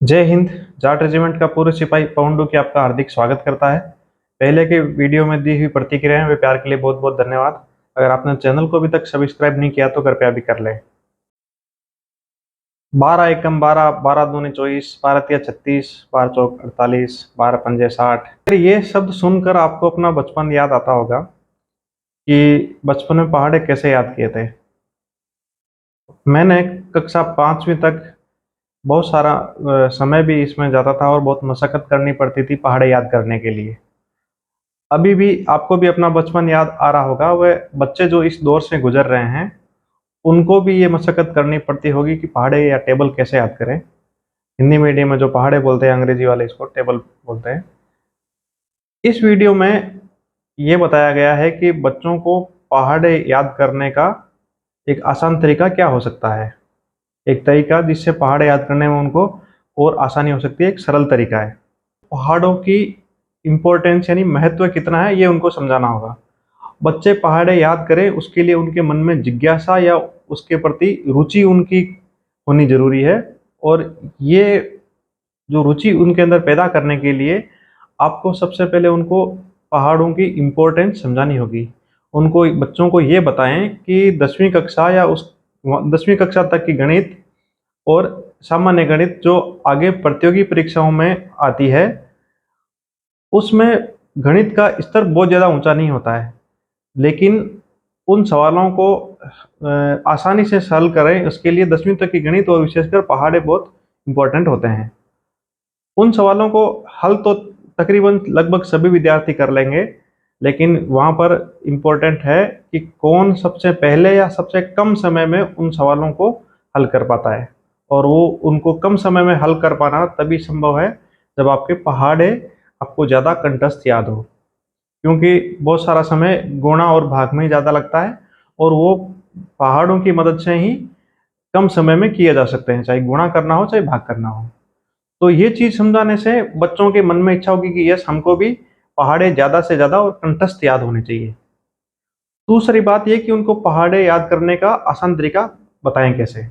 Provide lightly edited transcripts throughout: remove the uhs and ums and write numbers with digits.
जय हिंद। जाट रेजिमेंट का पूर्व सिपाही पवन डुकी आपका हार्दिक स्वागत करता है। पहले के वीडियो में दी हुई प्रतिक्रियाएं वे प्यार के लिए बहुत बहुत धन्यवाद। अगर आपने चैनल को अभी तक सब्सक्राइब नहीं किया तो कृपया भी कर लें। 12 एकम 12, 12 दूनी 24, 12 तिया 36, 12 चौक 48, 12 पंजे 60। ये शब्द सुनकर आपको अपना बचपन याद आता होगा कि बचपन में पहाड़े कैसे याद किए थे। मैंने कक्षा 5वीं तक बहुत सारा समय भी इसमें जाता था और बहुत मशक्कत करनी पड़ती थी पहाड़े याद करने के लिए। अभी भी आपको भी अपना बचपन याद आ रहा होगा। वह बच्चे जो इस दौर से गुजर रहे हैं उनको भी ये मशक्कत करनी पड़ती होगी कि पहाड़े या टेबल कैसे याद करें। हिंदी मीडियम में जो पहाड़े बोलते हैं, अंग्रेजी वाले इसको टेबल बोलते हैं। इस वीडियो में ये बताया गया है कि बच्चों को पहाड़े याद करने का एक आसान तरीका क्या हो सकता है। एक तरीका जिससे पहाड़े याद करने में उनको और आसानी हो सकती है, एक सरल तरीका है। पहाड़ों की इम्पोर्टेंस यानी महत्व कितना है ये उनको समझाना होगा। बच्चे पहाड़े याद करें उसके लिए उनके मन में जिज्ञासा या उसके प्रति रुचि उनकी होनी जरूरी है। और ये जो रुचि उनके अंदर पैदा करने के लिए आपको सबसे पहले उनको पहाड़ों की इम्पोर्टेंस समझानी होगी। उनको बच्चों को ये बताएं कि 10वीं कक्षा या उस 10वीं कक्षा तक की गणित और सामान्य गणित जो आगे प्रतियोगी परीक्षाओं में आती है उसमें गणित का स्तर बहुत ज़्यादा ऊंचा नहीं होता है, लेकिन उन सवालों को आसानी से हल करें उसके लिए 10वीं तक की गणित और विशेषकर पहाड़े बहुत इम्पोर्टेंट होते हैं। उन सवालों को हल तो तकरीबन लगभग सभी विद्यार्थी कर लेंगे, लेकिन वहाँ पर इम्पोर्टेंट है कि कौन सबसे पहले या सबसे कम समय में उन सवालों को हल कर पाता है। और वो उनको कम समय में हल कर पाना तभी संभव है जब आपके पहाड़े आपको ज़्यादा कंठस्थ याद हो, क्योंकि बहुत सारा समय गुणा और भाग में ही ज़्यादा लगता है और वो पहाड़ों की मदद से ही कम समय में किए जा सकते हैं, चाहे गुणा करना हो चाहे भाग करना हो। तो ये चीज़ समझाने से बच्चों के मन में इच्छा होगी कि यस, हमको भी पहाड़े ज़्यादा से ज़्यादा और कंठस्थ याद होने चाहिए। दूसरी बात ये कि उनको पहाड़े याद करने का आसान तरीका बताएं कैसे।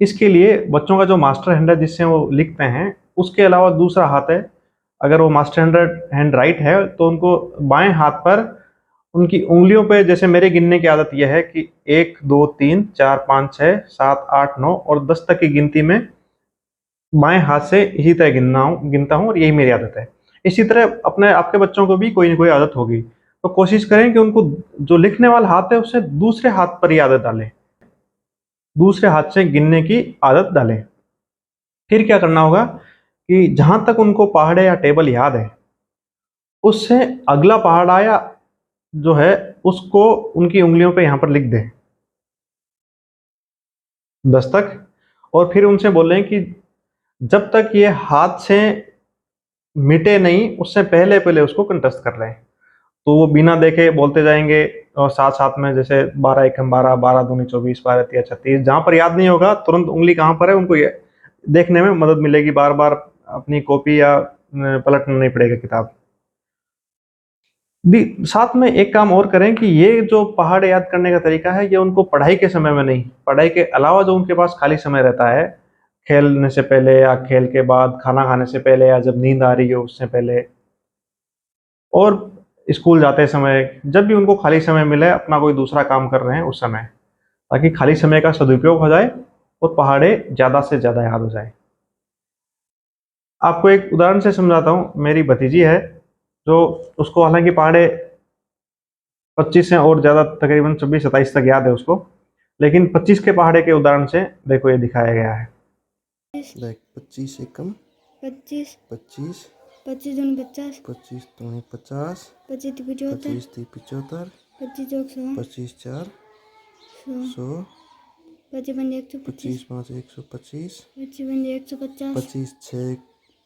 इसके लिए बच्चों का जो मास्टर हैंड है जिससे वो लिखते हैं उसके अलावा दूसरा हाथ है। अगर वो मास्टर हैंड राइट है तो उनको बाएं हाथ पर उनकी उंगलियों पे, जैसे मेरे गिनने की आदत यह है कि 1 2 3 4 5 6 7 8 9 और 10 तक की गिनती में बाएं हाथ से इसी तरह गिनता हूँ और यही मेरी आदत है। इसी तरह अपने आपके बच्चों को भी कोई ना कोई आदत होगी, तो कोशिश करें कि उनको जो लिखने वाला हाथ है उससे दूसरे हाथ पर ही आदत डालें, दूसरे हाथ से गिनने की आदत डालें। फिर क्या करना होगा कि जहां तक उनको पहाड़े या टेबल याद है उससे अगला पहाड़ा या जो है उसको उनकी उंगलियों पे यहाँ पर लिख दें 10 तक। और फिर उनसे बोलें कि जब तक ये हाथ से मिटे नहीं उससे पहले पहले उसको कंठस्थ कर लें। तो वो बिना देखे बोलते जाएंगे और साथ साथ में, जैसे 12 एकम 12, 12 दूनी 24, 12 तिया 36, जहां पर याद नहीं होगा तुरंत उंगली कहाँ पर है उनको ये देखने में मदद मिलेगी। बार बार अपनी कॉपी या पलटना नहीं पड़ेगा किताब भी। साथ में एक काम और करें कि ये जो पहाड़ याद करने का तरीका है ये उनको पढ़ाई के समय में नहीं, पढ़ाई के अलावा जो उनके पास खाली समय रहता है, खेलने से पहले या खेल के बाद, खाना खाने से पहले या जब नींद आ रही हो उससे पहले, और स्कूल जाते समय, जब भी उनको खाली समय मिले अपना कोई दूसरा काम कर रहे हैं उस समय, ताकि खाली समय का सदुपयोग हो जाए और पहाड़े ज़्यादा से ज़्यादा याद हो जाए। आपको एक उदाहरण से समझाता हूँ। मेरी भतीजी है जो, उसको हालांकि पहाड़े 25 हैं और ज़्यादा तकरीबन 26 27 तक याद है उसको, लेकिन 25 के पहाड़े के उदाहरण से देखो ये दिखाया गया है। देख 25 एकम 25 25, 25 दूनी 50 25 दूनी 50, 25 ती 75 25 ती 75, 25 चौक 100 25 4 100 100, 25 पंजे 125 25 5 125, 25 पंजे 150 25 6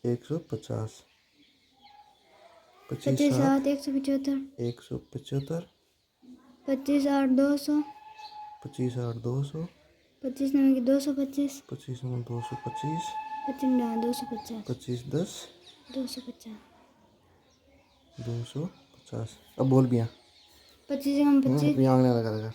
150, 25 25 7 7 175 175, 25 8 200 25 8 200, 25 9 की 225 25 9 225, 25 9 250 25 10 250 250। अब बोल भी यहाँ 25 एवं 25 यहाँ आंगने लगा लगा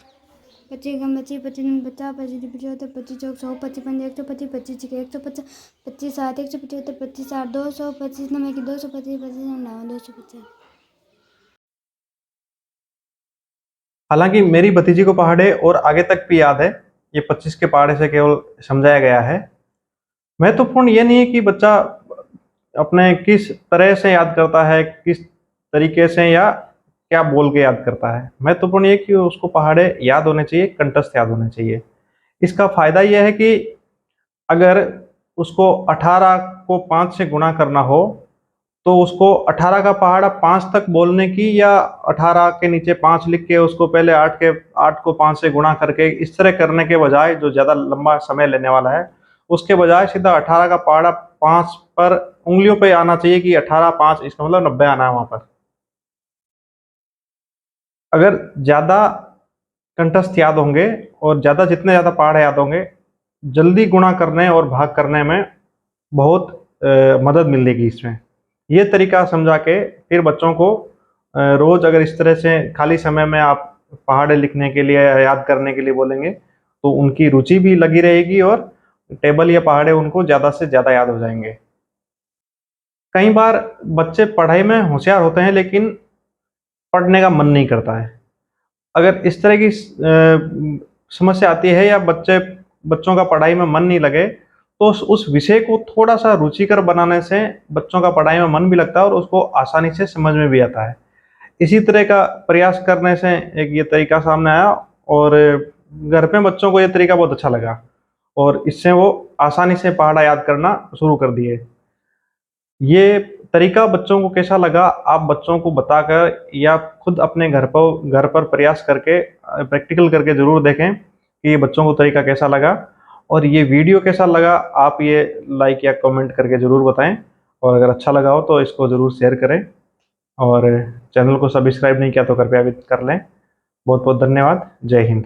25 कम 25, 25 नम 50, 25 75, 25 चौक 100, 25 पंजे 125, 25 छक्के 150, 25 सात 175, 25 आठ 200, 25 नम 225, 25 नम 250। हालांकि मेरी भतीजी को पहाड़े और आगे तक भी याद है, ये 25 के पहाड़े से केवल समझाया गया है। महत्वपूर्ण ये नहीं है कि बच्चा अपने किस तरह से याद करता है, किस तरीके से या क्या बोल के याद करता है। महत्वपूर्ण ये कि उसको पहाड़े याद होने चाहिए, कंठस्थ याद होने चाहिए। इसका फायदा यह है कि अगर उसको 18 को 5 से गुणा करना हो, तो उसको 18 का पहाड़ा 5 तक बोलने की या 18 के नीचे 5 लिख के उसको पहले 8 को 5 से गुणा करके इस तरह करने के बजाय, जो ज़्यादा लंबा समय लेने वाला है, उसके बजाय सीधा 18 का पहाड़ा 5 पर उंगलियों पे आना चाहिए कि 18 5, इसका मतलब 90 आना है वहां पर। अगर ज़्यादा कंठस्थ याद होंगे और जितने ज़्यादा पहाड़ याद होंगे, जल्दी गुणा करने और भाग करने में बहुत मदद मिलेगी इसमें। ये तरीका समझा के फिर बच्चों को रोज़ अगर इस तरह से खाली समय में आप पहाड़े लिखने के लिए, याद करने के लिए बोलेंगे, तो उनकी रुचि भी लगी रहेगी और टेबल या पहाड़े उनको ज़्यादा से ज़्यादा याद हो जाएंगे। कई बार बच्चे पढ़ाई में होशियार होते हैं लेकिन पढ़ने का मन नहीं करता है। अगर इस तरह की समस्या आती है या बच्चों का पढ़ाई में मन नहीं लगे, तो उस विषय को थोड़ा-सा रुचिकर बनाने से बच्चों का पढ़ाई में मन भी लगता है और उसको आसानी से समझ में भी आता है। इसी तरह का प्रयास करने से एक ये तरीका सामने आया और घर पे बच्चों को ये तरीका बहुत अच्छा लगा और इससे वो आसानी से पहाड़ा याद करना शुरू कर दिए। ये तरीका बच्चों को कैसा लगा, आप बच्चों को बताकर या खुद अपने घर पर प्रयास करके प्रैक्टिकल करके ज़रूर देखें कि ये बच्चों को तरीका कैसा लगा। और ये वीडियो कैसा लगा, आप ये लाइक या कमेंट करके ज़रूर बताएं। और अगर अच्छा लगा हो तो इसको ज़रूर शेयर करें और चैनल को सब्सक्राइब नहीं किया तो कृपया भी कर लें। बहुत बहुत धन्यवाद। जय हिंद।